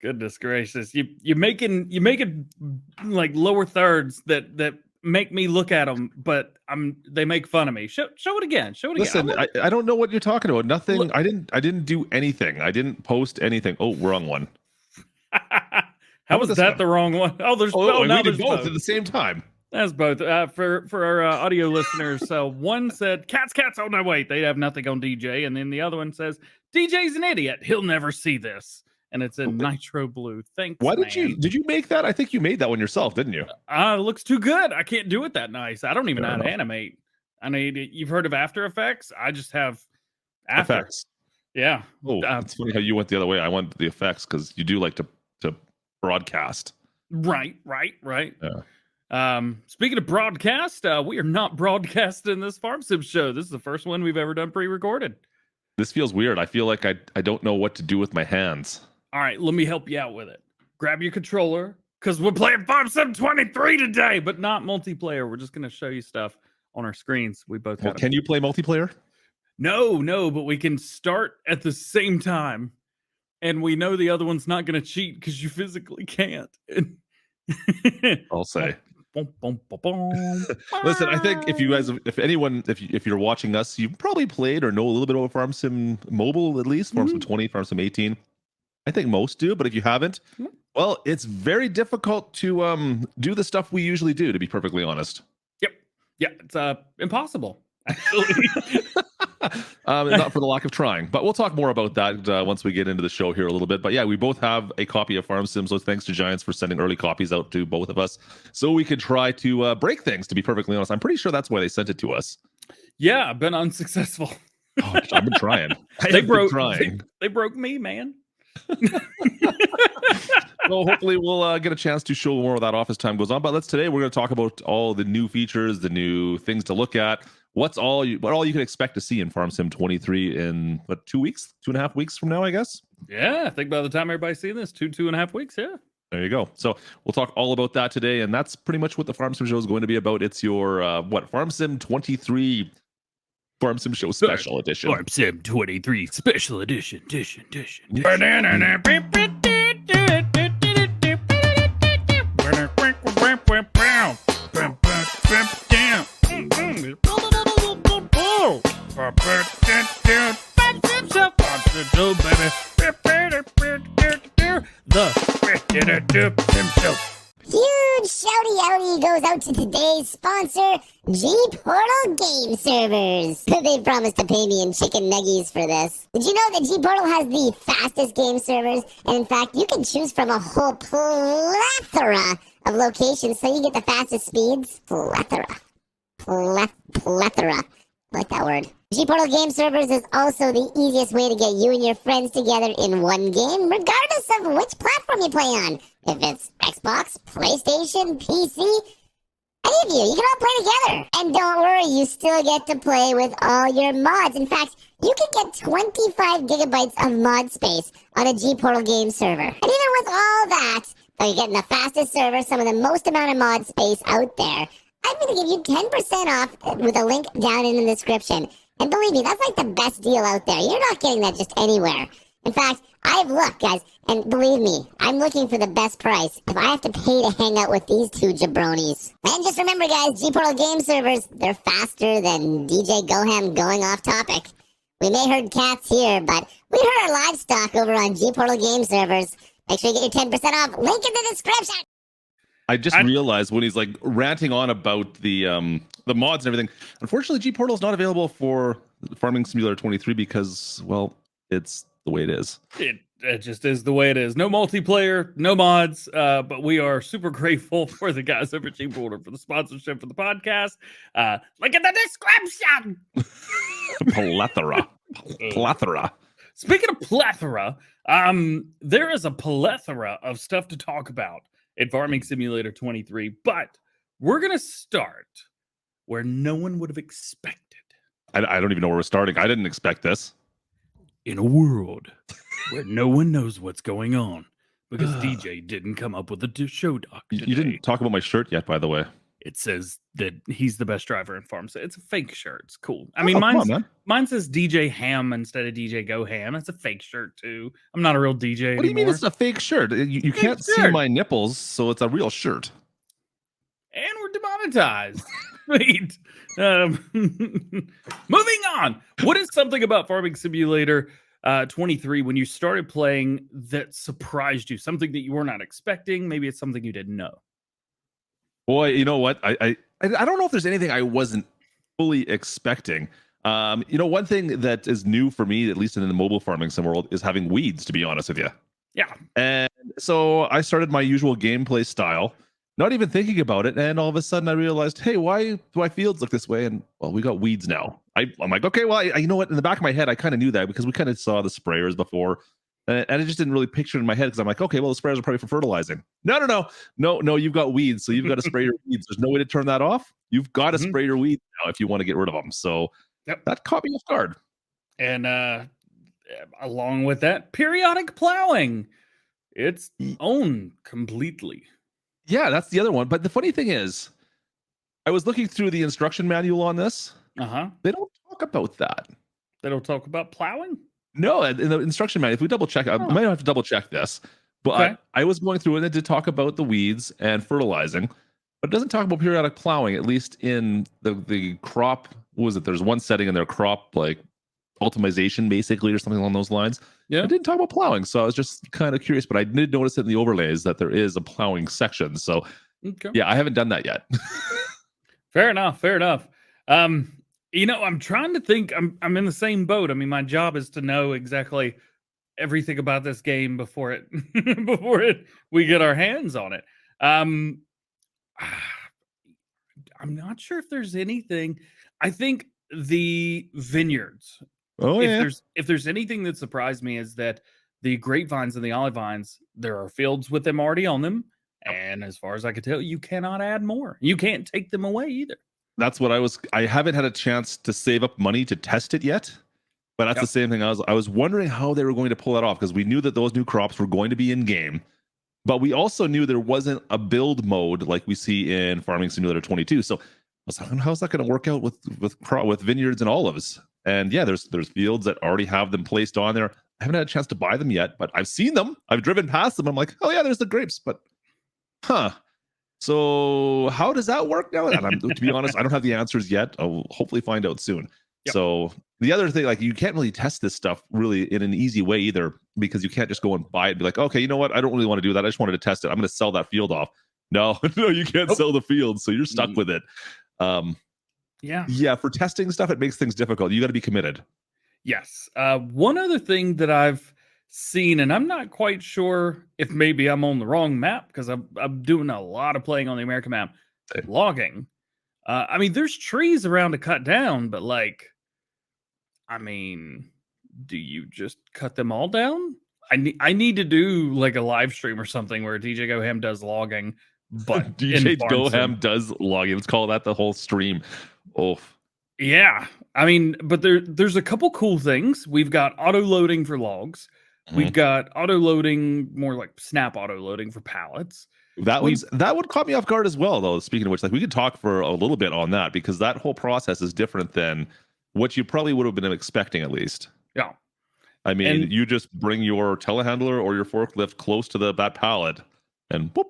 Goodness gracious. You making like lower thirds that make me look at them, but they make fun of me. Show it again. Show it again. Listen, I don't know what you're talking about. Nothing. Look. I didn't do anything. I didn't post anything. Oh, wrong one. How was that the wrong one? Oh, there's we now did there's both at the same time. That's both. For our audio listeners, one said cats. Oh no, wait, they have nothing on DJ, and then the other one says DJ's an idiot. He'll never see this, and it's in nitro blue. Thanks. Why did you make that? I think you made that one yourself, didn't you? It looks too good. I can't do it that nice. I don't even know how to animate. I mean, you've heard of After Effects? I just have After Effects. Yeah. Oh, it's funny how you went the other way. I went the effects because you do like to broadcast. Right. Yeah. Speaking of broadcast, we are not broadcasting this Farm Sim show. This is the first one we've ever done pre-recorded. This feels weird. I feel like I don't know what to do with my hands. All right, let me help you out with it. Grab your controller, because we're playing Farm Sim 23 today, but not multiplayer. We're just going to show you stuff on our screens. We both can you play multiplayer? No, but we can start at the same time. And we know the other one's not going to cheat because you physically can't. I'll say. Listen, I think if you're watching us, you've probably played or know a little bit about Farm Sim Mobile, at least Farm Sim 20, Farm Sim 18. I think most do, but if you haven't, well, it's very difficult to do the stuff we usually do, to be perfectly honest. Yep. Yeah, it's impossible, actually. Not for the lack of trying, but we'll talk more about that once we get into the show here a little bit. But yeah, we both have a copy of Farm Sim, so thanks to Giants for sending early copies out to both of us so we could try to break things, to be perfectly honest. I'm pretty sure that's why they sent it to us. Yeah, I've been unsuccessful. Oh, I've been trying. They broke me, man. Well, hopefully we'll get a chance to show more of that off as time goes on. But today we're going to talk about all the new features, the new things to look at. What all you can expect to see in Farm Sim 23 in 2.5 weeks from now, I guess. Yeah, I think by the time everybody's seeing this, 2.5 weeks. Yeah. There you go. So we'll talk all about that today, and that's pretty much what the Farm Sim show is going to be about. It's your Farm Sim 23 Farm Sim show special edition. Farm Sim 23 special edition. Huge shouty outy goes out to today's sponsor, G-Portal Game Servers. They promised to pay me in chicken nuggies for this. Did you know that G-Portal has the fastest game servers? And in fact, you can choose from a whole plethora of locations so you get the fastest speeds. Plethora. I like that word. G-Portal Game Servers is also the easiest way to get you and your friends together in one game, regardless of which platform you play on. If it's Xbox, PlayStation, PC, any of you can all play together. And don't worry, you still get to play with all your mods. In fact, you can get 25 gigabytes of mod space on a G-Portal Game Server. And even with all that, though you're getting the fastest server, some of the most amount of mod space out there, I'm going to give you 10% off with a link down in the description. And believe me, that's like the best deal out there. You're not getting that just anywhere. In fact, I've looked, guys, and believe me, I'm looking for the best price if I have to pay to hang out with these two jabronis. And just remember, guys, G-Portal Game Servers, they're faster than DjGoHam going off topic. We may herd cats here, but we herd our livestock over on G-Portal Game Servers. Make sure you get your 10% off. Link in the description. I just realized when he's like ranting on about the mods and everything, unfortunately G-Portal is not available for Farming Simulator 23 because, well, it's the way it is. It just is the way it is. No multiplayer, no mods, but we are super grateful for the guys over at G-Portal for the sponsorship for the podcast. Look at the description! Plethora. Speaking of plethora, there is a plethora of stuff to talk about in Farming Simulator 23, but we're going to start where no one would have expected. I don't even know where we're starting. I didn't expect this. In a world where no one knows what's going on because DJ didn't come up with a show doc today. You didn't talk about my shirt yet, by the way. it says that he's the best driver in Farm Sim. It's a fake shirt. It's cool. I mean, Oh, come on, man. mine says DjHam instead of DjGoHam. It's a fake shirt too. I'm not a real DJ What do you mean anymore. it's a fake shirt? You Fake can't see shirt. my nipples, so it's a real shirt. And we're demonetized. Wait. Moving on. What is something about Farming Simulator 23 when you started playing that surprised you? Something that you were not expecting? Maybe it's something you didn't know. Boy, you know what? I don't know if there's anything I wasn't fully expecting. One thing that is new for me, at least in the mobile farming sim world, is having weeds, to be honest with you. Yeah. And so I started my usual gameplay style, not even thinking about it. And all of a sudden I realized, hey, why do my fields look this way? And well, we got weeds now. I'm like, okay, well, you know what? In the back of my head, I kind of knew that because we kind of saw the sprayers before. And I just didn't really picture it in my head because I'm like, okay, well, the sprayers are probably for fertilizing. No, you've got weeds. So you've got to spray your weeds. There's no way to turn that off. You've got to spray your weeds now if you want to get rid of them. So that caught me off guard. And along with that, periodic plowing. It's owned completely. Yeah, that's the other one. But the funny thing is, I was looking through the instruction manual on this. They don't talk about that. They don't talk about plowing? No, in the instruction manual, if we double check, I might have to double check this. But I was going through and it did talk about the weeds and fertilizing, but it doesn't talk about periodic plowing, at least in the crop. What was it? There's one setting in their crop, like optimization, basically, or something along those lines. Yeah. It didn't talk about plowing. So I was just kind of curious, but I did notice it in the overlays that there is a plowing section. So yeah, I haven't done that yet. Fair enough. I'm trying to think. I'm in the same boat. I mean, my job is to know exactly everything about this game before we get our hands on it. I'm not sure if there's anything. I think the vineyards. Oh, If there's anything that surprised me is that the grapevines and the olive vines, there are fields with them already on them. And as far as I could tell, you cannot add more. You can't take them away either. That's what I haven't had a chance to save up money to test it yet. But that's the same thing. I was wondering how they were going to pull that off because we knew that those new crops were going to be in game. But we also knew there wasn't a build mode like we see in Farming Simulator 22. So I was like, how's that going to work out with vineyards and olives? And yeah, there's fields that already have them placed on there. I haven't had a chance to buy them yet, but I've seen them. I've driven past them. I'm like, oh yeah, there's the grapes. But so how does that work now? And to be honest, I don't have the answers yet. I'll hopefully find out soon. Yep. So the other thing, like you can't really test this stuff really in an easy way either, because you can't just go and buy it and be like, okay, you know what? I don't really want to do that. I just wanted to test it. I'm going to sell that field off. No, you can't sell the field. So you're stuck with it. Yeah. For testing stuff, it makes things difficult. You got to be committed. Yes. One other thing that I've seen, and I'm not quite sure if maybe I'm on the wrong map because I'm doing a lot of playing on the American map. Logging. I mean, there's trees around to cut down, but do you just cut them all down? I need to do like a live stream or something where DjGoHam does logging, but DjGoHam does logging. Let's call that the whole stream. Oh, yeah. I mean, but there's a couple cool things. We've got auto loading for logs. We've got auto loading, more like snap auto loading for pallets. That would caught me off guard as well, though. Speaking of which, like we could talk for a little bit on that because that whole process is different than what you probably would have been expecting, at least. Yeah. I mean, you just bring your telehandler or your forklift close to that pallet, and whoop,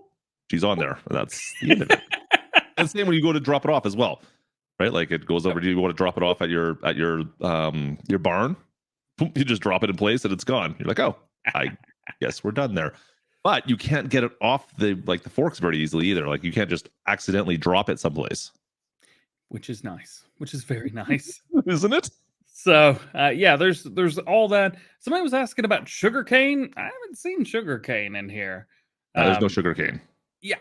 she's on there. That's the end of it. And same when you go to drop it off as well, right? Like it goes over. Do you want to drop it off at your barn? Boom, you just drop it in place and it's gone. You're like, oh, I guess we're done there. But you can't get it off the forks very easily either. Like you can't just accidentally drop it someplace. Which is nice. Which is very nice. Isn't it? So, yeah, there's all that. Somebody was asking about sugarcane. I haven't seen sugarcane in here. There's no sugarcane. Yeah.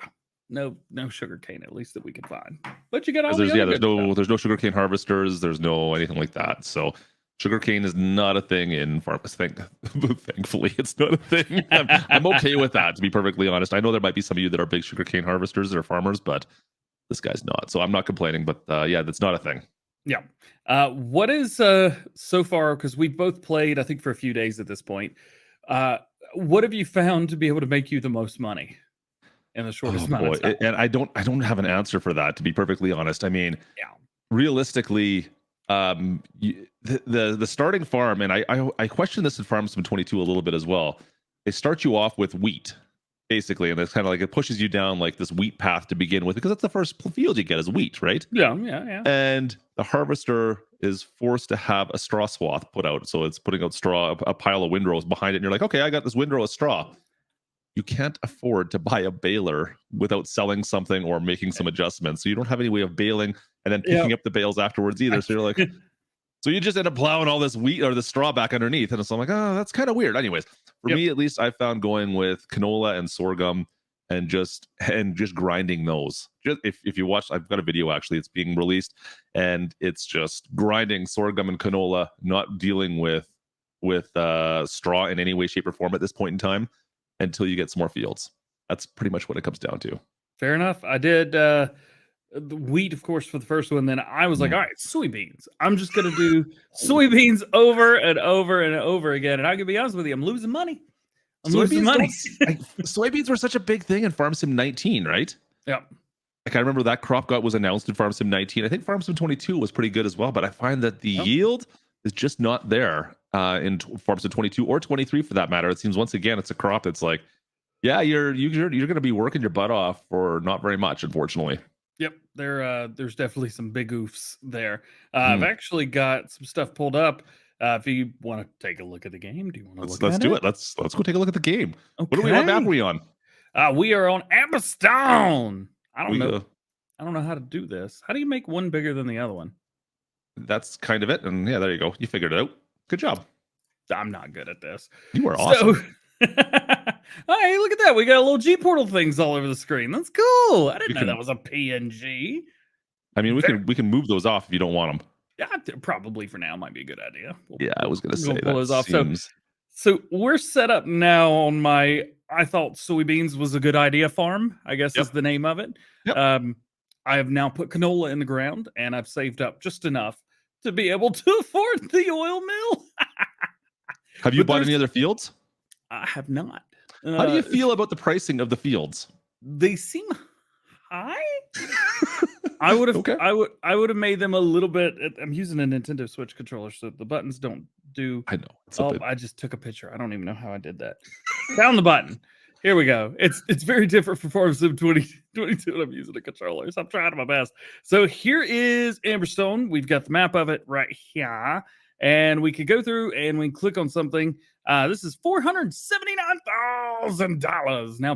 No sugarcane, at least that we could find. But you got all the other there's no sugarcane harvesters. There's no anything like that. So sugarcane is not a thing in farms. Thankfully, it's not a thing. I'm okay with that, to be perfectly honest. I know there might be some of you that are big sugarcane harvesters or farmers, but this guy's not. So I'm not complaining. But yeah, that's not a thing. Yeah. What is so far? Because we've both played, I think, for a few days at this point. What have you found to be able to make you the most money in the shortest Oh amount boy, of time. and I don't have an answer for that, to be perfectly honest. I mean, Yeah. realistically, the starting farm, and I question this in Farm Sim 22 a little bit as well. They start you off with wheat, basically, and it's kind of like it pushes you down like this wheat path to begin with, because that's the first field you get is wheat, right? Yeah. And the harvester is forced to have a straw swath put out, so it's putting out straw, a pile of windrows behind it, and you're like, okay, I got this windrow of straw. You can't afford to buy a baler without selling something or making some adjustments. So you don't have any way of baling and then picking up the bales afterwards either. So you're like, so you just end up plowing all this wheat or the straw back underneath. And so I'm like, oh, that's kind of weird. Anyways, for me, at least, I found going with canola and sorghum and just grinding those. Just if you watch, I've got a video actually, it's being released, and it's just grinding sorghum and canola, not dealing with straw in any way, shape, or form at this point in time, until you get some more fields. That's pretty much what it comes down to. Fair enough. I did the wheat, of course, for the first one. Then I was like, all right, soybeans. I'm just going to do soybeans over and over and over again. And I can be honest with you, I'm losing money. I'm losing money. Soybeans were such a big thing in Farm Sim 19, right? Yeah. Like I remember that crop was announced in Farm Sim 19. I think Farm Sim 22 was pretty good as well, but I find that the yield is just not there in Farm Sim 22 or 23 for that matter. It seems once again it's a crop that's like, yeah, you're going to be working your butt off for not very much, unfortunately. Yep, there's definitely some big oofs there. I've actually got some stuff pulled up. If you want to take a look at the game, do you want to look at it? Let's do it. Let's go take a look at the game. Okay. What map are we on? We are on Amberstone. I don't know. I don't know how to do this. How do you make one bigger than the other one? That's kind of it. And yeah, there you go. You figured it out. Good job. I'm not good at this. You are awesome. Hey, look at that. We got little G portal things all over the screen. That's cool. I didn't know that was a PNG. I mean, we can move those off if you don't want them. Yeah, probably for now might be a good idea. I was going to say pull those off. Seems... So we're set up now on my I thought soybeans was a good idea farm, I guess is the name of it. Yep. I have now put canola in the ground, and I've saved up just enough to be able to afford the oil mill. Have you bought any other fields? I have not. How do you feel about the pricing of the fields? They seem high. I would have I would have made them a little bit. I'm using a Nintendo Switch controller, so the buttons don't do. I know. I just took a picture. I don't even know how I did that. Found the button. Here we go. It's very different for Farm Sim 2022 and I'm using a controller, so I'm trying my best. So here is Amberstone. We've got the map of it right here. And we could go through and we can click on something. This is $479,000. Now,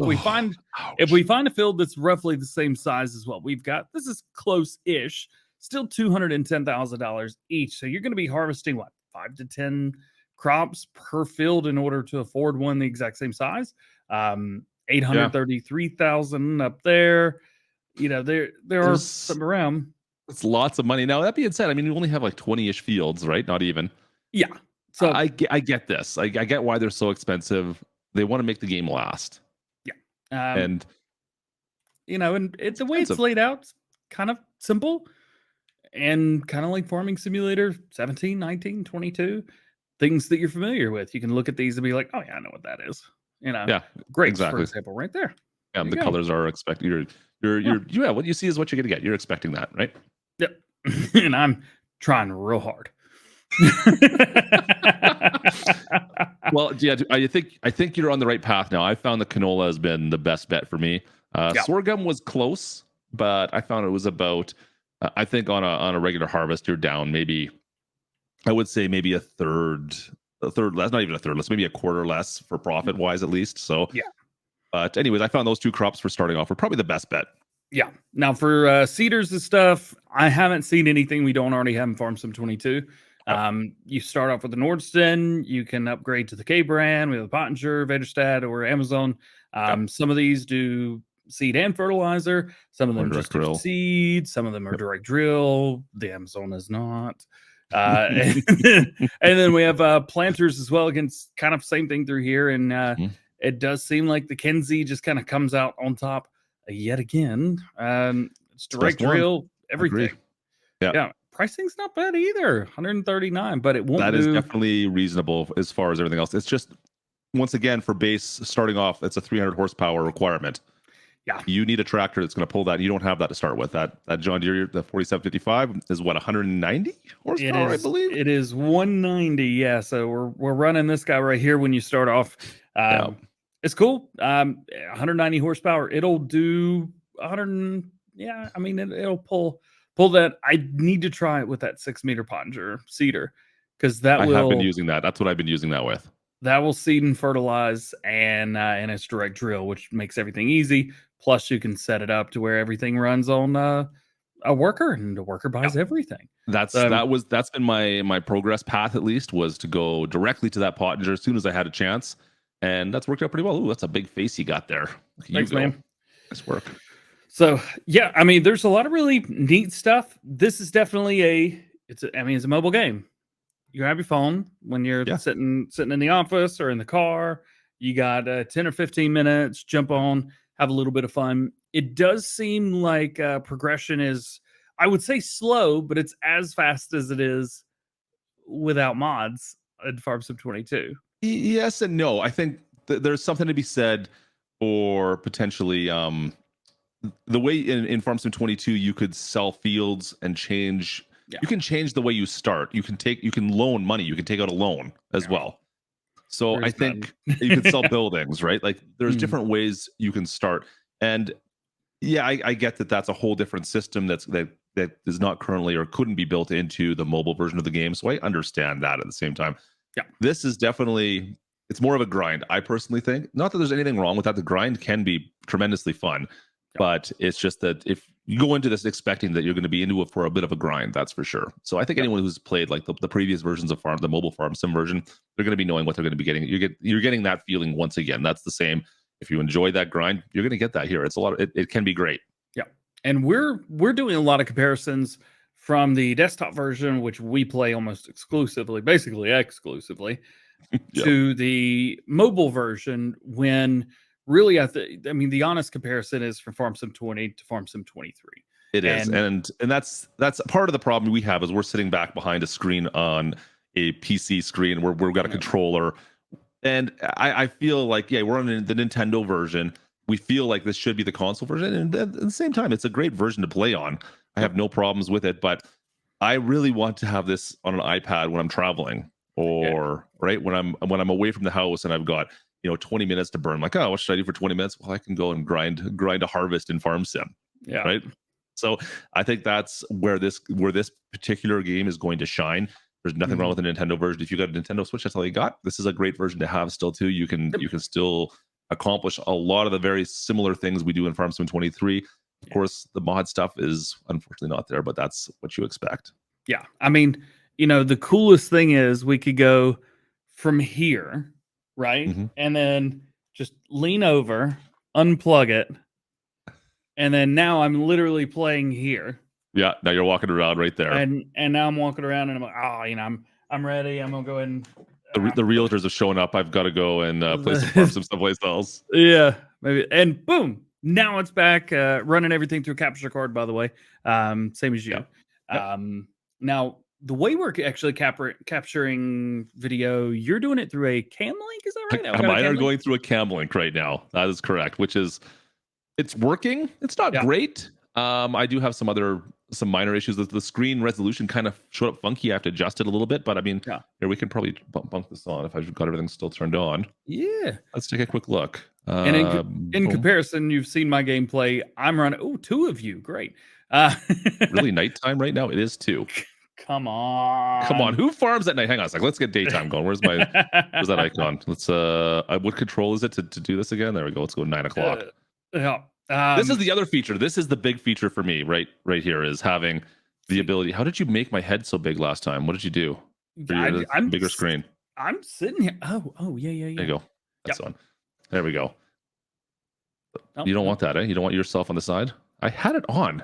if we find a field that's roughly the same size as what we've got, this is close-ish. Still $210,000 each. So you're going to be harvesting what, 5 to 10 crops per field in order to afford one the exact same size. 833,000 up there. You know, there are some around. It's lots of money. Now, that being said, I mean, you only have like 20-ish fields, right? Not even. Yeah. So I get this. I get why they're so expensive. They want to make the game last. Yeah. And you know, and the way it's laid out, it's kind of simple and kind of like Farming Simulator 17, 19, 22, things that you're familiar with. You can look at these and be like, oh yeah, I know what that is. You know, great. Exactly. For example, right there. Yeah, the colors are expected. You're what you see is what you're gonna get. You're expecting that, right? Yep. And I'm trying real hard. Well, yeah, I think you're on the right path now. I found the canola has been the best bet for me. Sorghum was close, but I found it was about. I think on a regular harvest, you're down maybe. I would say maybe a third less, not even a third less, maybe a quarter less for profit wise at least. So yeah. But anyways, I found those two crops for starting off were probably the best bet. Yeah. Now for seeders and stuff, I haven't seen anything we don't already have in Farm Sim 22. You start off with the Nordsten. You can upgrade to the K brand. We have the Pottinger, Vederstad, or Amazon. Some of these do seed and fertilizer. Some of them just do seed. Some of them are direct drill. The Amazon is not. And then we have planters as well. Against kind of same thing through here. And it does seem like the Kenzie just kind of comes out on top yet again. It's direct drill, everything. Yeah. Pricing's not bad either. 139, but it won't. That is definitely reasonable as far as everything else. It's just, once again, for base starting off, it's a 300 horsepower requirement. Yeah. You need a tractor that's going to pull that. You don't have that to start with. That John Deere, the 4755, is what, 190 horsepower, I believe. It is 190. Yeah. So we're running this guy right here when you start off. Yeah. It's cool. 190 horsepower. It'll do 100. Yeah. I mean, it'll pull that. I need to try it with that 6-meter Pottinger seeder because I have been using that. That's what I've been using that with. That will seed and fertilize, and it's direct drill, which makes everything easy. Plus, you can set it up to where everything runs on a worker, and the worker buys everything. That's been my progress path, at least, was to go directly to that Pottinger as soon as I had a chance, and that's worked out pretty well. Ooh, that's a big face you got there. Thanks, man. Nice work. So yeah, I mean, there's a lot of really neat stuff. This is definitely it's a mobile game. You grab your phone when you're sitting in the office or in the car. You got 10 or 15 minutes, jump on, have a little bit of fun. It does seem like progression is, I would say, slow, but it's as fast as it is without mods in Farm Sim 22. Yes and no. I think there's something to be said for potentially the way in Farm Sim 22 you could sell fields and change. Yeah. You can change the way you start. You can loan money. You can take out a loan as well. So I think you can sell buildings, right? Like there's different ways you can start. And yeah, I get that that's a whole different system that is not currently or couldn't be built into the mobile version of the game. So I understand that at the same time. Yeah. This is definitely, it's more of a grind, I personally think. Not that there's anything wrong with that. The grind can be tremendously fun. But it's just that if you go into this expecting that you're going to be into it for a bit of a grind, that's for sure. So I think anyone who's played like the previous versions of the mobile Farm Sim version, they're going to be knowing what they're going to be getting. You're getting that feeling once again. That's the same. If you enjoy that grind, you're going to get that here. It's a lot. It can be great. Yeah, and we're doing a lot of comparisons from the desktop version, which we play almost exclusively, basically exclusively, to the mobile version when. Really, I mean, the honest comparison is from Farm Sim 20 to Farm Sim 23. It is, and that's part of the problem we have is we're sitting back behind a screen on a PC screen where we've got a controller, and I feel like we're on the Nintendo version. We feel like this should be the console version, and at the same time, it's a great version to play on. I have no problems with it, but I really want to have this on an iPad when I'm traveling or right when I'm away from the house and I've got 20 minutes to burn. Like, oh, what should I do for 20 minutes? Well, I can go and grind a harvest in Farm Sim. Yeah. Right. So I think that's where this particular game is going to shine. There's nothing wrong with the Nintendo version. If you got a Nintendo Switch, that's all you got. This is a great version to have still too. You can still accomplish a lot of the very similar things we do in Farm Sim 23. Of course, the mod stuff is unfortunately not there, but that's what you expect. Yeah. I mean, the coolest thing is we could go from here, right? And then just lean over, unplug it, and then now I'm literally playing here. Yeah, now you're walking around right there. And now I'm walking around and I'm like, I'm ready. I'm gonna go ahead and the realtors have shown up. I've got to go and play some Farm Sim someplace else. Yeah, maybe. And boom, now it's back running everything through capture card, by the way. Same as you. Yeah. Now the way we're actually capturing video, you're doing it through a cam link, is that right? Mine are going through a cam link right now. That is correct, which is, it's working. It's not great. I do have some minor issues. The screen resolution kind of showed up funky. I have to adjust it a little bit, but I mean, here we can probably bunk this on if I've got everything still turned on. Yeah. Let's take a quick look. And in comparison, you've seen my gameplay. I'm running, two of you. Great. Really nighttime right now? It is 2. Come on. Who farms at night? Hang on a sec. Let's get daytime going. Where's that icon? Let's what control is it to do this again? There we go. Let's go 9 o'clock. This is the other feature. This is the big feature for me right here is having the ability. How did you make my head so big last time? What did you do for your bigger screen? I'm sitting here. Oh, yeah. There you go. That's one. There we go. You don't want that, eh? You don't want yourself on the side? I had it on.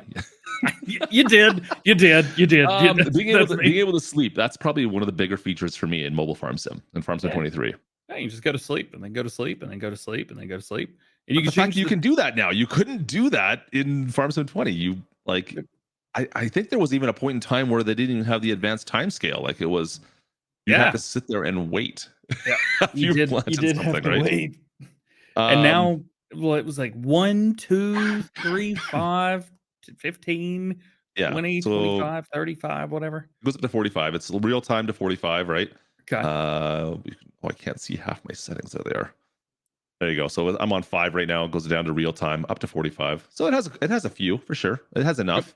You did. Being able to sleep, that's probably one of the bigger features for me in mobile Farm Sim and Farm Sim 23. Yeah, you just go to sleep and then go to sleep and then go to sleep and then go to sleep. And you can do that now. You couldn't do that in Farm Sim 20. I think there was even a point in time where they didn't even have the advanced time scale. Like it was, you had to sit there and wait. Yeah, you did have to wait. And now well, it was like 1, 2, 3, 5, 15, Yeah. 20, So 25, 35, whatever. it goes up to 45. It's real time to 45, right? Okay. Oh, I can't see half my settings. There they are. There you go. So I'm on 5 right now. It goes down to real time up to 45. So it has a few for sure. It has Yep. enough.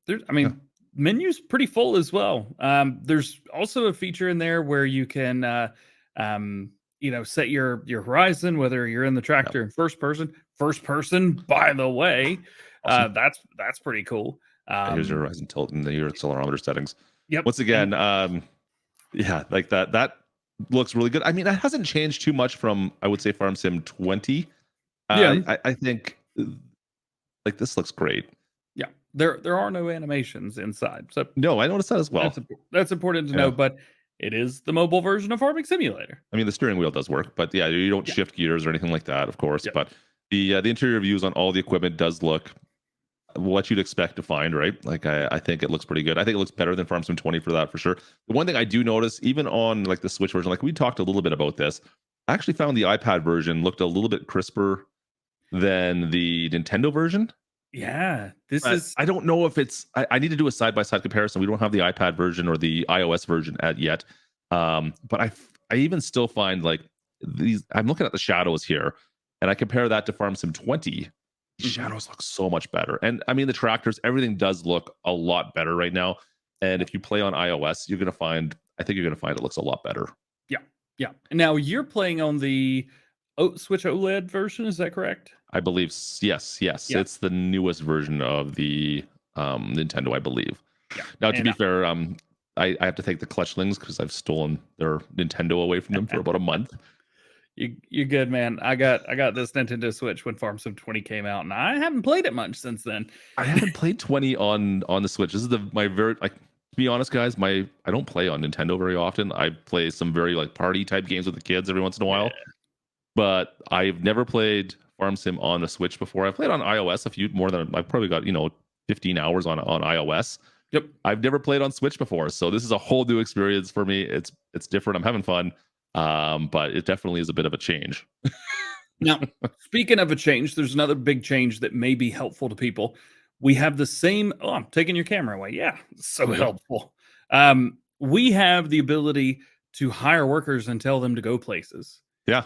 There's, I Yeah. mean, menu's pretty full as well. There's also a feature in there where you can, set your horizon, whether you're in the tractor in first person. First person, by the way, Awesome. that's pretty cool. Here's your horizon tilt and your accelerometer settings. Yep. Once again, yeah, like that looks really good. I mean, it hasn't changed too much from, I would say, Farm Sim 20. Yeah. I think like this looks great. Yeah, there are no animations inside, so No, I noticed that as well. that's important to Yeah. know. But it is the mobile version of Farming Simulator. I mean, the steering wheel does work, but yeah, you don't Yeah. shift gears or anything like that, of course. Yep. But the interior views on all the equipment does look what you'd expect to find, right? Like I think it looks pretty good. I think it looks better than Farm Sim 20 for that, for sure. The one thing I do notice, even on like the Switch version, like we talked a little bit about this, I actually found the iPad version looked a little bit crisper than the Nintendo version. Yeah, this But is I don't know if it's. I need to do a side by side comparison. We don't have the iPad version or the iOS version yet. But I even still find like these. I'm looking at the shadows here, and I compare that to Farm Sim 20. The shadows look so much better, and I mean the tractors. Everything does look a lot better right now. And if you play on iOS, you're gonna find. I think you're gonna find it looks a lot better. yeah. Now you're playing on the Switch OLED version, is that correct? I believe yes. Yeah. It's the newest version of the Nintendo, I believe. Yeah. Now, to And, be fair, I have to thank the Clutchlings because I've stolen their Nintendo away from them for about a month. you're good, man. I got this Nintendo Switch when Farm Sim 20 came out, and I haven't played it much since then. I haven't played 20 on the Switch. This is my very like. To be honest, guys, I don't play on Nintendo very often. I play some very like party type games with the kids every once in a while, but I've never played Farm Sim on the Switch before. I've played on iOS a few more than I've probably got 15 hours on iOS. Yep. I've never played on Switch before, so this is a whole new experience for me. It's different. I'm having fun, but it definitely is a bit of a change. Now, speaking of a change, there's another big change that may be helpful to people. We have the same. Oh, I'm taking your camera away. Yeah, so helpful. We have the ability to hire workers and tell them to go places. Yeah.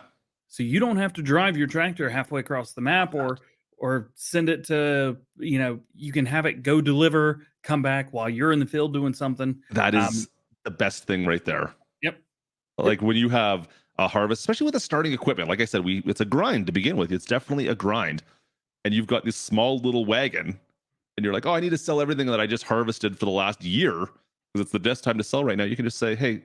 So you don't have to drive your tractor halfway across the map or send it to, you can have it go deliver, come back while you're in the field doing something. That is the best thing right there. Yep. Like when you have a harvest, especially with the starting equipment, like I said, it's a grind to begin with. It's definitely a grind. And you've got this small little wagon and you're like, oh, I need to sell everything that I just harvested for the last year because it's the best time to sell right now. You can just say, hey,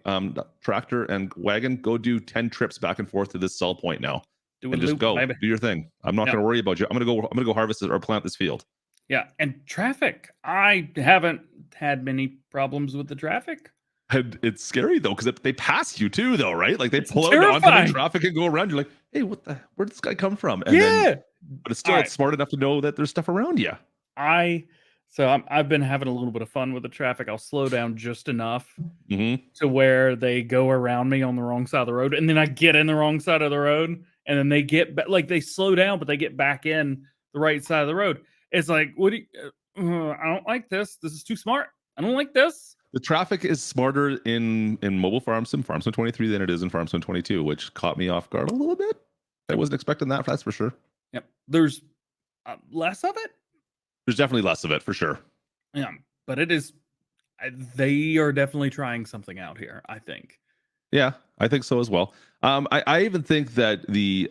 tractor and wagon, go do 10 trips back and forth to this sell point now. And just go do your thing. I'm not going to worry about you. I'm going to go harvest it or plant this field. Yeah. And traffic. I haven't had many problems with the traffic. And it's scary though, because they pass you too, though, right? Like they It's pull out terrifying. oncoming traffic and go around. You're like, hey, where'd this guy come from? And then, but it's still All right. smart enough to know that there's stuff around you. I've been having a little bit of fun with the traffic. I'll slow down just enough Mm-hmm. to where they go around me on the wrong side of the road, and then I get in the wrong side of the road, and then they get like they slow down, but they get back in the right side of the road. It's like, what do you, I don't like this. This is too smart. I don't like this. The traffic is smarter in mobile Farm Sim 23 than it is in Farm Sim 22, which caught me off guard a little bit. I wasn't expecting that. That's for sure. Yep. There's less of it. There's definitely less of it for sure. Yeah, but it is. They are definitely trying something out here, I think. Yeah, I think so as well. I even think that the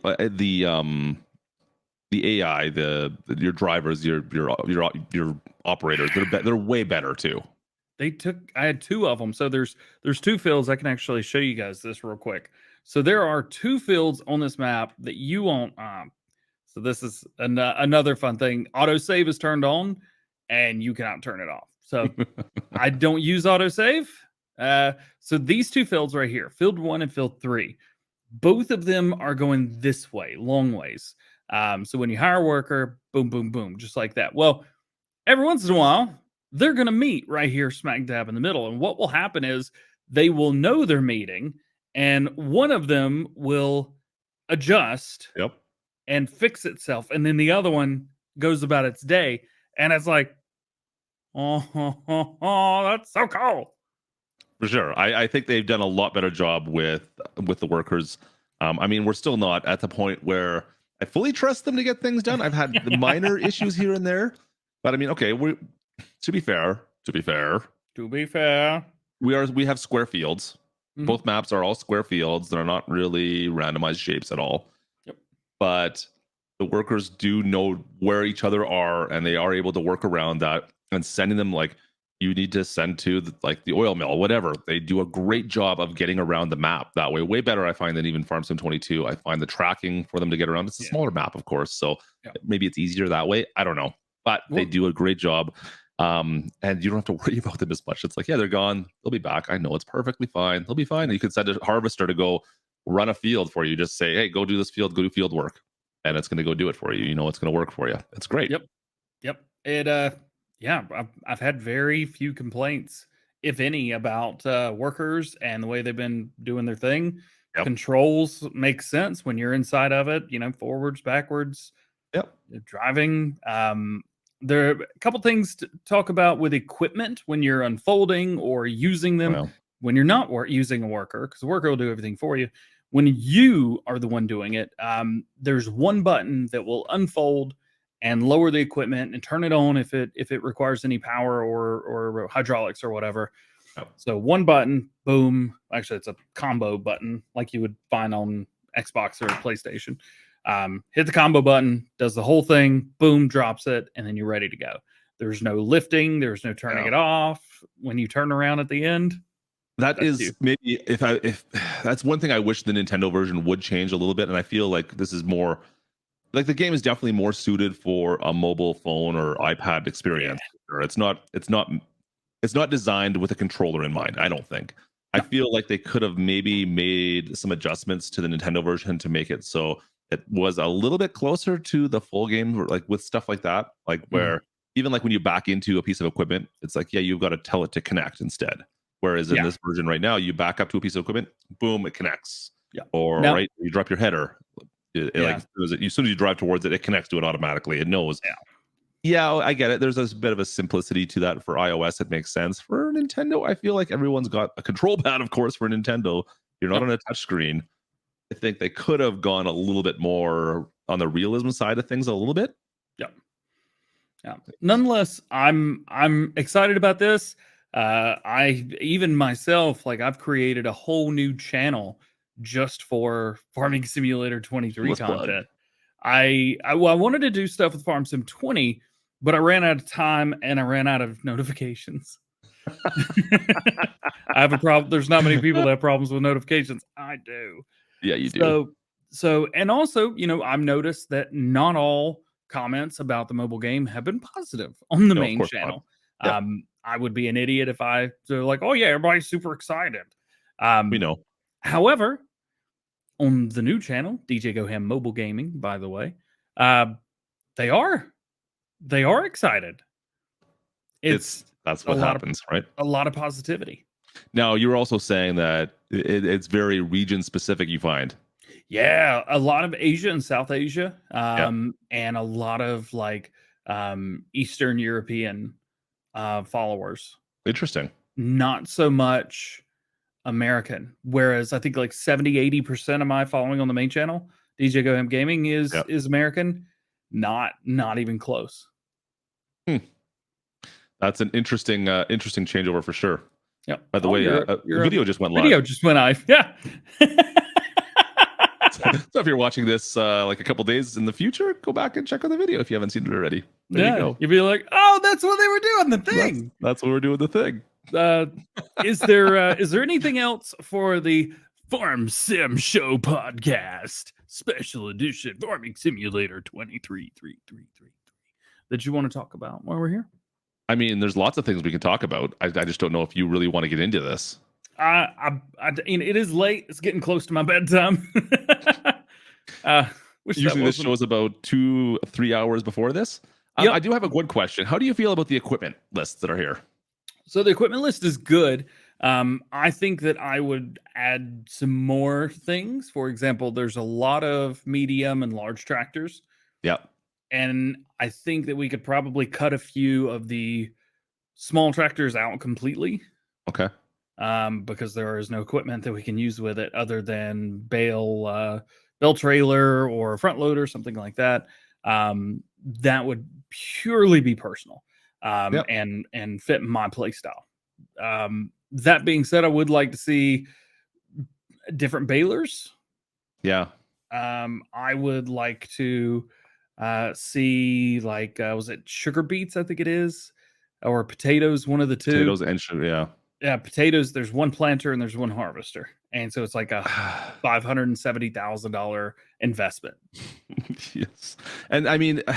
AI, your drivers, your operators, they're way better too. I had 2 of them. So there's 2 fields. I can actually show you guys this real quick. So there are 2 fields on this map that you won't. So this is another fun thing. Autosave is turned on, and you cannot turn it off. So I don't use autosave. So these 2 fields right here, field 1 and field 3, both of them are going this way, long ways. So when you hire a worker, boom, boom, boom, just like that. Well, every once in a while, they're going to meet right here, smack dab in the middle. And what will happen is they will know they're meeting, and one of them will adjust Yep. and fix itself, and then the other one goes about its day, and it's like, oh, that's so cool. For sure. I think they've done a lot better job with the workers. I mean, we're still not at the point where I fully trust them to get things done. I've had the minor issues here and there, but I mean, okay, to be fair, we have square fields. Mhm. Both maps are all square fields. They're not really randomized shapes at all. Yep. But the workers do know where each other are, and they are able to work around that and sending them like you need to send to the oil mill, whatever. They do a great job of getting around the map that way. Way better, I find, than even Farm Sim 22. I find the tracking for them to get around. It's a smaller map, of course, so maybe it's easier that way. I don't know, but they do a great job. And you don't have to worry about them as much. It's like, yeah, they're gone. They'll be back. I know it's perfectly fine. They'll be fine. And you could send a harvester to go run a field for you. Just say, hey, go do this field, go do field work. And it's going to go do it for you. You know, it's going to work for you. It's great. Yep. It, yeah, I've had very few complaints, if any, about workers and the way they've been doing their thing. Yep. Controls make sense when you're inside of it, you know, forwards, backwards, driving. There are a couple things to talk about with equipment when you're unfolding or using them. Well, when you're not using a worker, because the worker will do everything for you. When you are the one doing it, there's one button that will unfold and lower the equipment and turn it on if it requires any power or hydraulics or whatever. So one button, boom. Actually, it's a combo button like you would find on Xbox or PlayStation. Hit the combo button, does the whole thing, boom, drops it, and then you're ready to go. There's no lifting. There's no turning it off when you turn around at the end. That is maybe if that's one thing I wish the Nintendo version would change a little bit. And I feel like this is more like the game is definitely more suited for a mobile phone or iPad experience. Or it's not designed with a controller in mind, I don't think. I feel like they could have maybe made some adjustments to the Nintendo version to make it so it was a little bit closer to the full game, like with stuff like that, like where even like when you back into a piece of equipment, it's like, yeah, you've got to tell it to connect instead. Whereas in this version right now, you back up to a piece of equipment, boom, it connects. Or right, you drop your header. Like as soon as you drive towards it, it connects to it automatically. It knows. Yeah, I get it. There's a bit of a simplicity to that for iOS. It makes sense. For Nintendo, I feel like everyone's got a control pad, of course, for Nintendo. You're not on a touch screen. I think they could have gone a little bit more on the realism side of things a little bit. Yeah. Nonetheless, I'm excited about this. I even myself, like I've created a whole new channel just for Farming Simulator 23 content. I wanted to do stuff with Farm Sim 20, but I ran out of time and I ran out of notifications. I have a problem. There's not many people that have problems with notifications. I do. Yeah, you do. So, and also, you know, I've noticed that not all comments about the mobile game have been positive on the main channel. I would be an idiot if I so like, oh yeah, everybody's super excited. We know. However, on the new channel, DjGoHam Mobile Gaming, by the way, they are excited. That's what happens, right? A lot of positivity. Now, you were also saying that it's very region specific, you find. Yeah, a lot of Asia and South Asia, and a lot of like Eastern European followers. Interesting. Not so much American. Whereas I think like 70-80% of my following on the main channel, DjGoHam Gaming, is American. Not even close. That's an interesting changeover for sure. Yep. By the way, video just went live. Video just went live. Yeah. So if you're watching this like a couple days in the future, go back and check out the video if you haven't seen it already. There you go. You'd be like, oh, that's what they were doing, the thing. That's what we're doing, the thing. Is there anything else for the Farm Sim Show podcast special edition Farming Simulator 233333 that you want to talk about while we're here? I mean, there's lots of things we can talk about. I just don't know if you really want to get into this. It is late. It's getting close to my bedtime. Usually this show is about 2-3 hours before this. Yep. I do have a good question. How do you feel about the equipment lists that are here? So the equipment list is good. I think that I would add some more things. For example, there's a lot of medium and large tractors, Yeah. and I think that we could probably cut a few of the small tractors out completely. Okay. Because there is no equipment that we can use with it other than bale trailer or front loader, something like that. That would purely be personal, Yep. and fit my play style. That being said, I would like to see different balers. Yeah. I would like to see, like, was it sugar beets? I think it is, or potatoes, one of the two. Potatoes and sugar. Yeah. Yeah, potatoes, there's one planter and there's one harvester. And so it's like a $570,000 investment. Yes. And I mean, I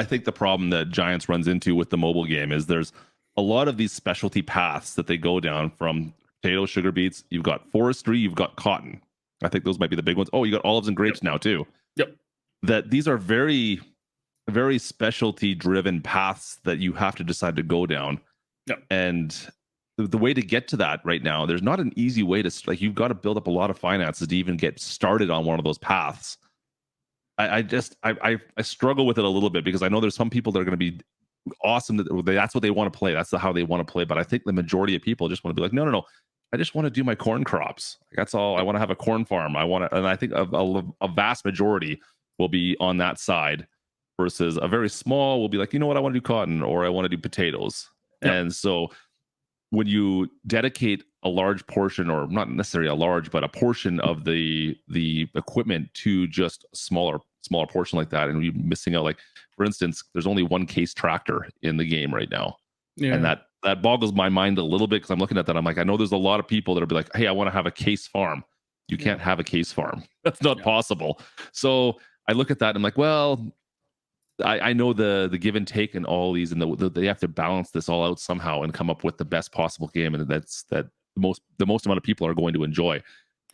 think the problem that Giants runs into with the mobile game is there's a lot of these specialty paths that they go down, from potato, sugar beets. You've got forestry, you've got cotton. I think those might be the big ones. Oh, you got olives and grapes now too. Yep. That these are very, very specialty driven paths that you have to decide to go down. Yep. And the way to get to that right now, there's not an easy way to, like, you've got to build up a lot of finances to even get started on one of those paths. I struggle with it a little bit, because I know there's some people that are going to be awesome, that's what they want to play, that's how they want to play. But I think the majority of people just want to be like, no, I just want to do my corn crops. That's all. I want to have a corn farm. And I think a vast majority will be on that side, versus a very small will be like, you know what, I want to do cotton, or I want to do potatoes. Yep. And so when you dedicate a large portion, or not necessarily a large, but a portion of the equipment to just a smaller portion like that, and you're missing out, like, for instance, there's only one case tractor in the game right now. Yeah. And that boggles my mind a little bit, because I'm looking at that, I'm like, I know there's a lot of people that'll be like, hey, I want to have a case farm. You can't have a case farm. That's not possible. So I look at that and I'm like, well, I know the give and take and all these, and they have to balance this all out somehow and come up with the best possible game, and that's the most amount of people are going to enjoy.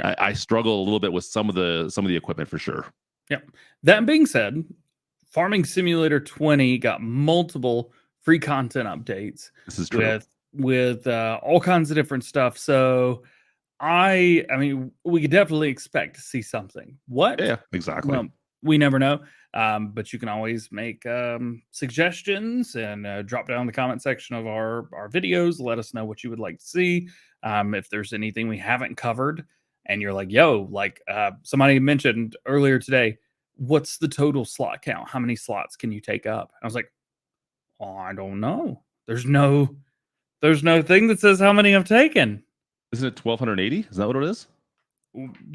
I struggle a little bit with some of the equipment for sure. Yeah. That being said, Farming Simulator 20 got multiple free content updates. This is true. With all kinds of different stuff. So I mean, we could definitely expect to see something. What? Yeah, exactly. Well, we never know. But you can always make suggestions and drop down in the comment section of our videos. Let us know what you would like to see. If there's anything we haven't covered and you're like, yo, like somebody mentioned earlier today, what's the total slot count? How many slots can you take up? I was like, oh, I don't know. There's no thing that says how many I've taken. Isn't it 1280? Is that what it is?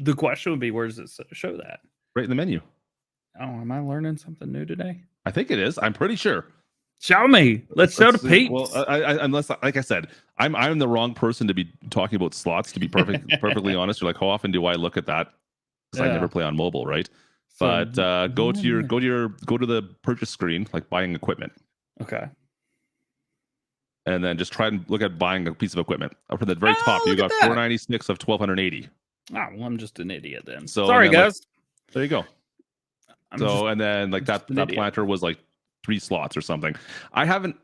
The question would be, where does it show that? Right in the menu. Oh, am I learning something new today? I think it is. I'm pretty sure. Show me. Let's show the peeps. Well, unless, like I said, I'm the wrong person to be talking about slots. To be perfectly honest, you're like, how often do I look at that? Because I never play on mobile, right? So, but go to the purchase screen, like buying equipment. Okay. And then just try and look at buying a piece of equipment. Up at the very top, you got 496 of 1280. Oh, well, I'm just an idiot then. So sorry, guys. Like, there you go. And then like that planter was like 3 slots or something. I haven't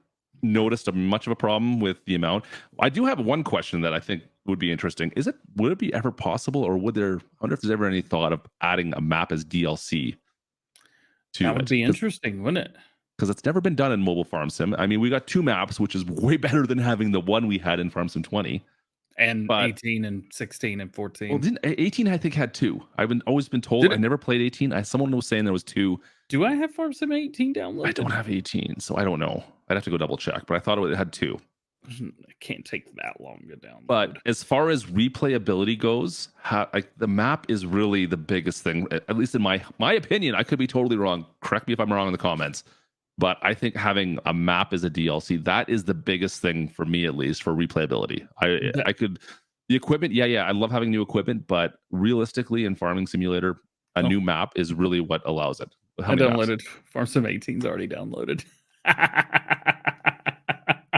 noticed much of a problem with the amount. I do have one question that I think would be interesting. Would it be ever possible, or I wonder if there's ever any thought of adding a map as DLC to it? That would be interesting, wouldn't it? Because it's never been done in mobile Farm Sim. I mean, we got 2 maps, which is way better than having the one we had in Farm Sim 20. And 18 and 16 and 14. Well, 18 I think had 2. I've always been told. I never played 18. Someone was saying there was 2. Do I have Farm Sim 18 downloaded? I don't have 18, so I don't know. I'd have to go double check, but I thought it had 2. It can't take that long to download. But as far as replayability goes, the map is really the biggest thing. At least in my opinion. I could be totally wrong. Correct me if I'm wrong in the comments. But I think having a map as a DLC, that is the biggest thing for me, at least, for replayability. The equipment, yeah, I love having new equipment, but realistically, in Farming Simulator, a new map is really what allows it. I downloaded Farm Sim 18's already downloaded.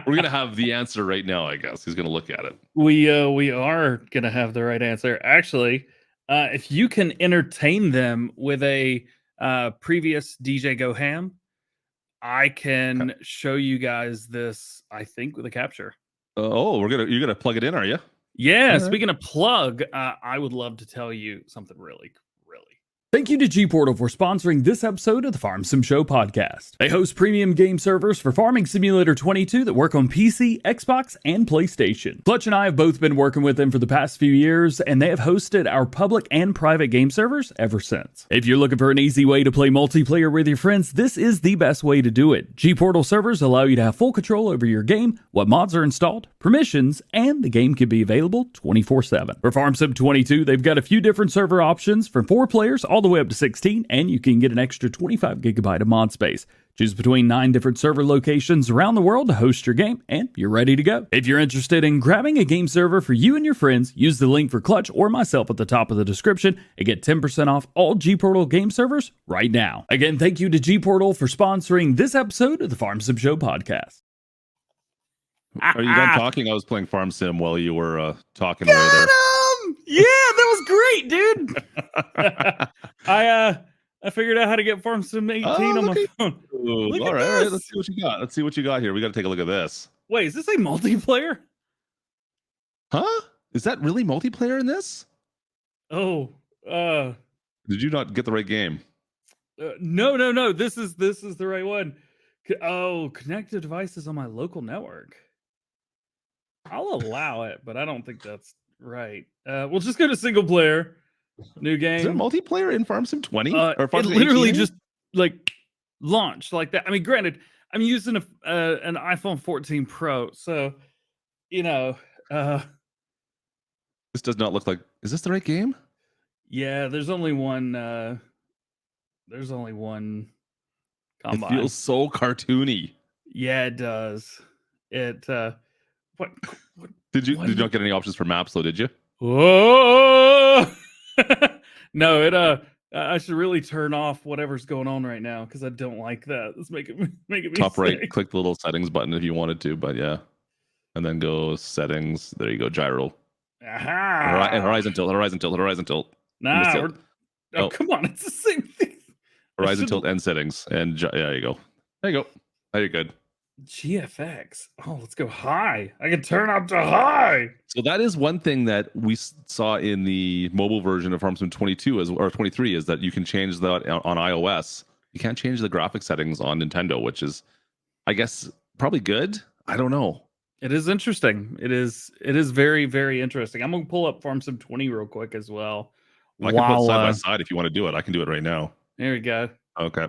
We're gonna have the answer right now, I guess. He's gonna look at it. We are gonna have the right answer. Actually, if you can entertain them with a previous DjGoHam, I can show you guys this, I think, with a capture. You're gonna plug it in, are you? Yeah, All right. speaking of plug, I would love to tell you something really. Thank you to G Portal for sponsoring this episode of the Farm Sim Show podcast. They host premium game servers for Farming Simulator 22 that work on PC, Xbox, and PlayStation. Clutch and I have both been working with them for the past few years, and they have hosted our public and private game servers ever since. If you're looking for an easy way to play multiplayer with your friends, this is the best way to do it. G Portal servers allow you to have full control over your game, what mods are installed, permissions, and the game can be available 24/7. For Farm Sim 22, they've got a few different server options from 4 players all the way up to 16, and you can get an extra 25 gigabyte of mod space. Choose between 9 different server locations around the world to host your game, and you're ready to go. If you're interested in grabbing a game server for you and your friends, use the link for Clutch or myself at the top of the description and get 10% off all G Portal game servers right now. Again, thank you to G Portal for sponsoring this episode of the Farm Sim Show podcast. Are you done talking? I was playing Farm Sim while you were talking away there. Yeah, that was great, dude. I figured out how to get Farm Sim 18 on my phone. All right, let's see what you got. Let's see what you got here. We got to take a look at this. Wait, is this a multiplayer? Huh? Is that really multiplayer in this? Oh, Did you not get the right game? No. This is the right one. Connected devices on my local network. I'll allow it, but I don't think that's right. We'll just go to single player. New game. Is there multiplayer in Farm Sim 20? Or Farm Sim 18? Literally just like launched like that. I mean, granted, I'm using an iPhone 14 Pro, so this does not look like. Is this the right game? Yeah, there's only one. Combine. It feels so cartoony. Yeah, it does. What did you not get any options for maps though? Did you? Whoa! No, I should really turn off whatever's going on right now because I don't like that. Let's make it top sick. right. Click the little settings button if you wanted to, but yeah, and then go settings. There you go, gyro. Aha! And horizon tilt. Nah, come on, it's the same thing. Horizon tilt and settings, and there you go. There you go. Now you're good. GFX. Oh, let's go high. I can turn up to high. So that is one thing that we saw in the mobile version of Farm Sim 22 or 23 is that you can change that on iOS. You can't change the graphic settings on Nintendo, which is, I guess, probably good. I don't know. It is interesting. It is very, very interesting. I'm gonna pull up Farm Sim 20 real quick as well. I can put side by side if you want to do it. I can do it right now. There we go. Okay.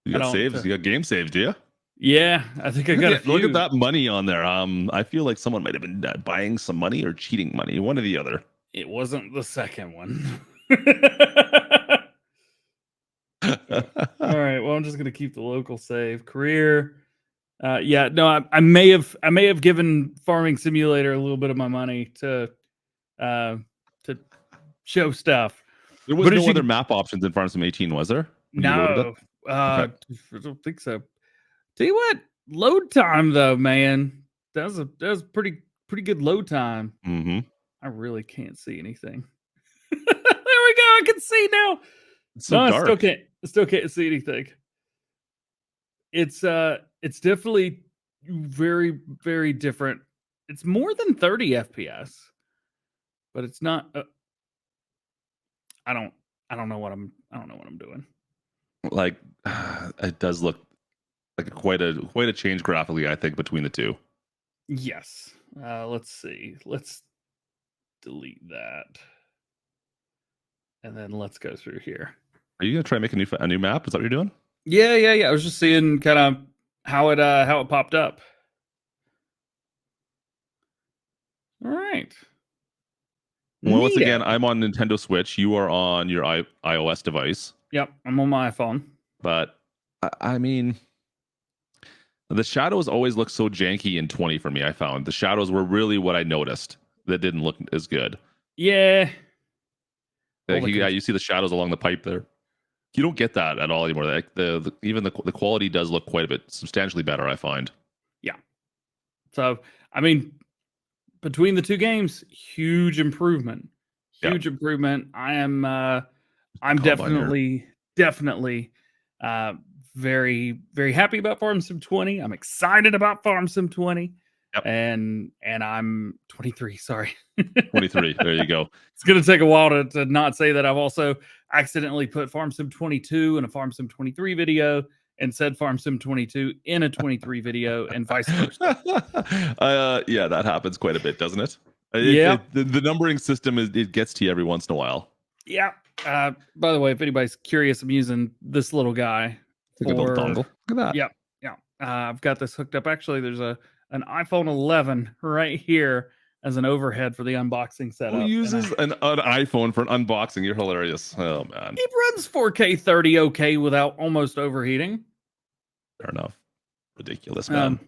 You got saves? You got game saves, do you? Yeah, I think I got a few. Look at that money on there. I feel like someone might have been buying some money or cheating money, one or the other. It wasn't the second one. All right. Well, I'm just gonna keep the local save. Career. Yeah. No, I may have given Farming Simulator a little bit of my money to show stuff. There was no other map options in Farm Sim 18, was there? No. I don't think so. Tell you what, load time though, man. That was pretty good load time. Mm-hmm. I really can't see anything. There we go. I can see now. It's so dark. I still can't see anything. It's definitely very, very different. It's more than 30 FPS, but it's not. I don't know what I'm doing. Like it does look like quite a change graphically, I think, between the two. Yes. Let's see. Let's delete that, and then let's go through here. Are you gonna try and make a new map? Is that what you're doing? Yeah. I was just seeing kind of how it popped up. All right. Well, once again, I'm on Nintendo Switch. You are on your iOS device. Yep, I'm on my iPhone. But I mean, the shadows always look so janky in 20 for me. I found the shadows were really what I noticed that didn't look as good. Yeah. You see the shadows along the pipe there. You don't get that at all anymore. Like even the quality does look quite a bit substantially better, I find. Yeah. So I mean, between the two games, huge improvement. Huge improvement. I'm definitely very, very happy about Farm Sim 20. I'm excited about Farm Sim 20. Yep. And I'm 23. Sorry. 23. There you go. It's going to take a while to not say that I've also accidentally put Farm Sim 22 in a Farm Sim 23 video and said Farm Sim 22 in a 23 video and vice versa. Yeah, that happens quite a bit, doesn't it? Yeah. The numbering system it gets to you every once in a while. Yeah. By the way, if anybody's curious, I'm using this little guy. Look at the dongle. Look at that. Yeah. Yeah. I've got this hooked up. Actually, there's an iPhone 11 right here as an overhead for the unboxing setup. Who uses an iPhone for an unboxing? You're hilarious. Oh, man. It runs 4K 30 okay without almost overheating. Fair enough. Ridiculous, man.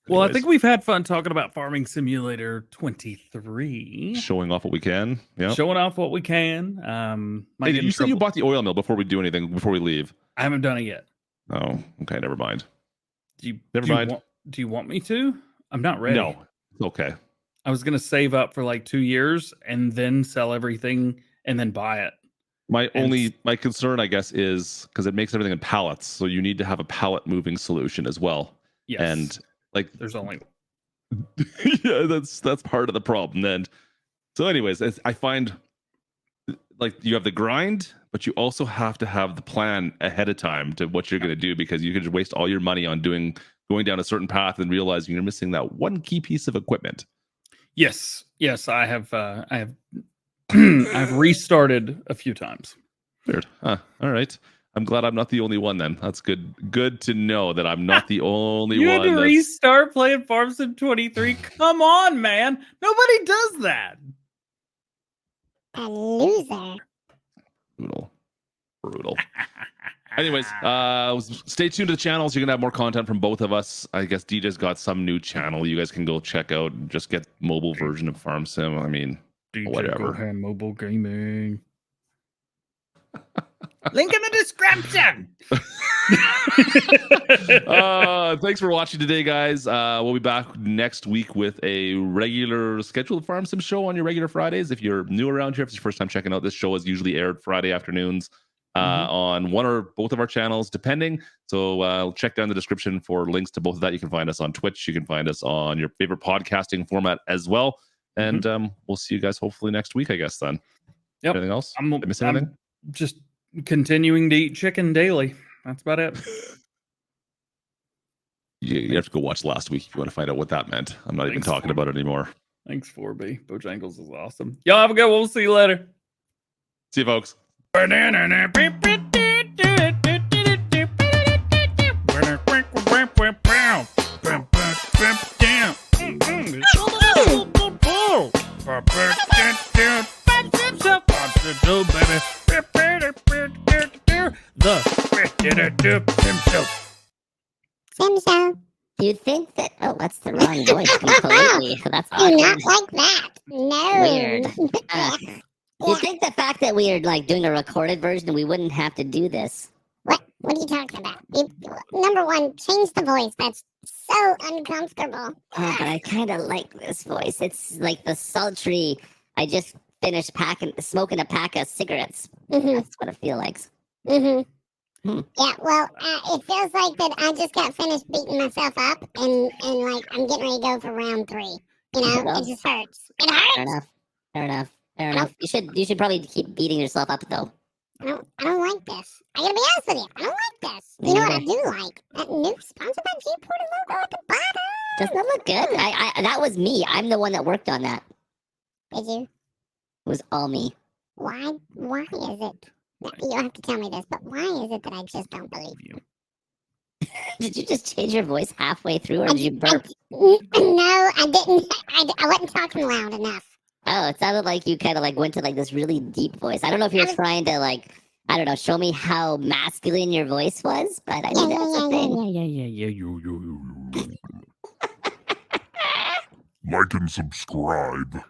Well, I think we've had fun talking about Farming Simulator 23. Showing off what we can. Yeah. Showing off what we can. Hey, you said you bought the oil mill before we do anything, before we leave. I haven't done it yet. Oh, okay. Never mind. Do you want me to? I'm not ready. No. It's okay. I was going to save up for like 2 years and then sell everything and then buy it. My concern, I guess, is because it makes everything in pallets. So you need to have a pallet moving solution as well. Yes. And like there's only yeah, that's part of the problem. And so anyways, I find like you have the grind, but you also have to have the plan ahead of time to what you're going to do, because you could just waste all your money on going down a certain path and realizing you're missing that one key piece of equipment. Yes, I have I've restarted a few times. Weird. All right. I'm glad I'm not the only one then. That's good to know that I'm not the only you one. You had to restart playing Farm Sim 23? Come on, man. Nobody does that. A loser. Brutal. Anyways, stay tuned to the channels. You're going to have more content from both of us. I guess DJ's got some new channel you guys can go check out and just get mobile version of Farm Sim. I mean, whatever. DjGoHam mobile gaming. Link in the description. Thanks for watching today, guys. We'll be back next week with a regular scheduled Farm Sim show on your regular Fridays. If you're new around here, if it's your first time checking out, this show is usually aired Friday afternoons on one or both of our channels, depending. So check down the description for links to both of that. You can find us on Twitch. You can find us on your favorite podcasting format as well. And we'll see you guys hopefully next week, I guess, then. Yep. Anything else? Did I miss anything? I'm just continuing to eat chicken daily. That's about it. You have to go watch last week if you want to find out what that meant. I'm not even talking about it anymore. Thanks, 4B. Bojangles is awesome. Y'all have a good one. We'll see you later. See you, folks. Do you think that? Oh, that's the wrong voice completely. That's awkward. Do not like that. No. Weird. Do you think the fact that we are like doing a recorded version, we wouldn't have to do this? What? What are you talking about? Number one, change the voice. That's so uncomfortable. Oh, but I kind of like this voice. It's like the sultry. I just finished smoking a pack of cigarettes. That's what it feels like. Yeah, well, it feels like that I just got finished beating myself up, and like I'm getting ready to go for round 3. You know, it just hurts. It hurts. Fair enough. You should probably keep beating yourself up though. I don't like this. I gotta be honest with you. I don't like this. You know what I do like? That new sponsored by G Porter logo at the bottom. Doesn't that look good? I that was me. I'm the one that worked on that. Did you? It was all me. Why is it? You don't have to tell me this, but why is it that I just don't believe you? Did you just change your voice halfway through, or did you burp? No, I didn't. I wasn't talking loud enough. Oh, it sounded like you kind of like went to like this really deep voice. I don't know if you're trying to like, I don't know, show me how masculine your voice was, but I mean, that's a thing. Like and subscribe.